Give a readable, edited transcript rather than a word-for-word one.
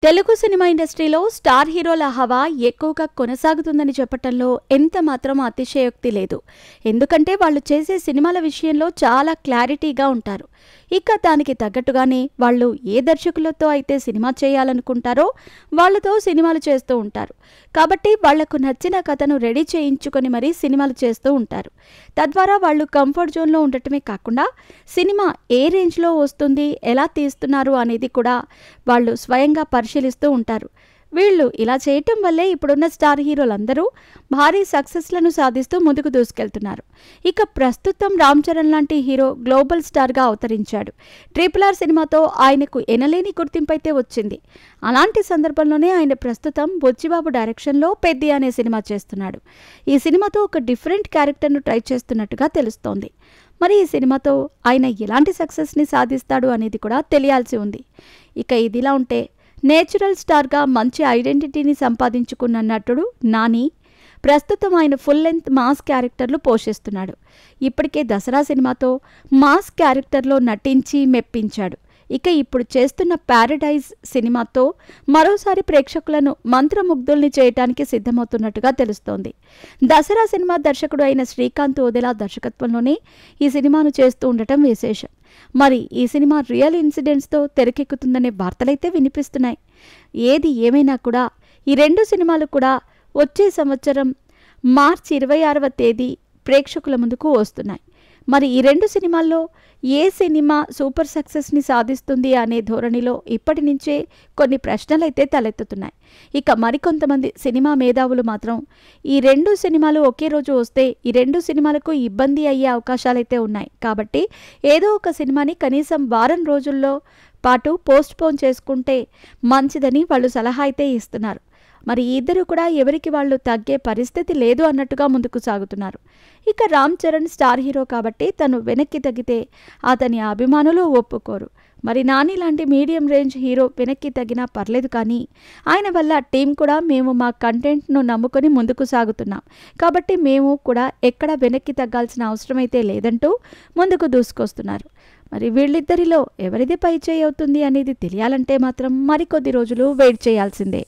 Telugu cinema ఇండస్ట్రీలో star హీరోల హవా ఎక్కువగా కొనసాగుతుందని చెప్పటంలో ఎంత మాత్రం అతిశయోక్తి లేదు. ఎందుకంటే వాళ్ళు చేసే సినిమాల విషయంలో చాలా క్లారిటీగా ఉంటారు. ఇక దానికి తగ్గట్టుగానే వాళ్ళు ఏ దర్శకులతో అయితే సినిమా చేయాలనుకుంటారో వాళ్ళతో సినిమాలు చేస్తూ ఉంటారు. కాబట్టి వాళ్లకు నచ్చిన కథను రెడీ చేయించుకొని మరీ సినిమాలు చేస్తూ ఉంటారు. తద్వారా వాళ్ళు కంఫర్ట్ జోన్లో ఉండటమే కాకుండా సినిమా ఏ రేంజ్లో వస్తుంది, ఎలా తీస్తున్నారు అనేది కూడా వాళ్ళు స్వయంగా పరిశీలిస్తూ ఉంటారు. వీళ్ళు ఇలా చేయటం వల్లే ఇప్పుడున్న స్టార్ హీరోలందరూ భారీ సక్సెస్లను సాధిస్తూ ముందుకు దూసుకెళ్తున్నారు. ఇక ప్రస్తుతం రామ్ చరణ్ లాంటి హీరో గ్లోబల్ స్టార్గా అవతరించాడు. RRR సినిమాతో ఆయనకు ఎనలేని గుర్తింపు అయితే వచ్చింది. అలాంటి సందర్భంలోనే ఆయన ప్రస్తుతం బుచ్చిబాబు డైరెక్షన్లో పెద్ది అనే సినిమా చేస్తున్నాడు. ఈ సినిమాతో ఒక డిఫరెంట్ క్యారెక్టర్ను ట్రై చేస్తున్నట్టుగా తెలుస్తోంది. మరి ఈ సినిమాతో ఆయన ఎలాంటి సక్సెస్ని సాధిస్తాడు అనేది కూడా తెలియాల్సి ఉంది. ఇక ఇదిలా ఉంటే నేచురల్ స్టార్గా మంచి ఐడెంటిటీని సంపాదించుకున్న నటుడు నాని ప్రస్తుతం ఆయన ఫుల్ లెంత్ మాస్ క్యారెక్టర్లు పోషిస్తున్నాడు. ఇప్పటికే దసరా సినిమాతో మాస్ క్యారెక్టర్లో నటించి మెప్పించాడు. ఇక ఇప్పుడు చేస్తున్న ప్యారడైజ్ సినిమాతో మరోసారి ప్రేక్షకులను మంత్రముగ్ధుల్ని చేయటానికి సిద్ధమవుతున్నట్టుగా తెలుస్తోంది. దసరా సినిమా దర్శకుడు అయిన శ్రీకాంత్ ఓదెలా దర్శకత్వంలోనే ఈ సినిమాను చేస్తూ ఉండటం విశేషం. మరి ఈ సినిమా రియల్ ఇన్సిడెంట్స్తో తెరకెక్కుతుందనే వార్తలైతే వినిపిస్తున్నాయి. ఏది ఏమైనా కూడా ఈ రెండు సినిమాలు కూడా వచ్చే సంవత్సరం మార్చి 26వ తేదీ ప్రేక్షకుల ముందుకు వస్తున్నాయి. మరి ఈ రెండు సినిమాల్లో ఏ సినిమా సూపర్ సక్సెస్ని సాధిస్తుంది అనే ధోరణిలో ఇప్పటి నుంచే కొన్ని ప్రశ్నలైతే తలెత్తుతున్నాయి. ఇక మరికొంతమంది సినిమా మేధావులు మాత్రం ఈ రెండు సినిమాలు ఒకే రోజు వస్తే ఈ రెండు సినిమాలకు ఇబ్బంది అయ్యే అవకాశాలైతే ఉన్నాయి. కాబట్టి ఏదో ఒక సినిమాని కనీసం వారం రోజుల్లో పాటు పోస్ట్పోన్ చేసుకుంటే మంచిదని వాళ్ళు సలహా అయితే ఇస్తున్నారు. మరి ఇద్దరు కూడా ఎవరికి వాళ్ళు తగ్గే పరిస్థితి లేదు అన్నట్టుగా ముందుకు సాగుతున్నారు. ఇక రామ్ చరణ్ స్టార్ హీరో కాబట్టి తను వెనక్కి తగ్గితే అతని అభిమానులు ఒప్పుకోరు. మరి నాని లాంటి మీడియం రేంజ్ హీరో వెనక్కి తగ్గినా పర్లేదు, కానీ ఆయన వల్ల టీం కూడా మేము మా కంటెంట్ను నమ్ముకొని ముందుకు సాగుతున్నాం, కాబట్టి మేము కూడా ఎక్కడ వెనక్కి తగ్గాల్సిన అవసరం అయితే లేదంటూ ముందుకు దూసుకొస్తున్నారు. మరి వీళ్ళిద్దరిలో ఎవరిది పై చేయి అవుతుంది అనేది తెలియాలంటే మాత్రం మరికొద్ది రోజులు వెయిట్ చేయాల్సిందే.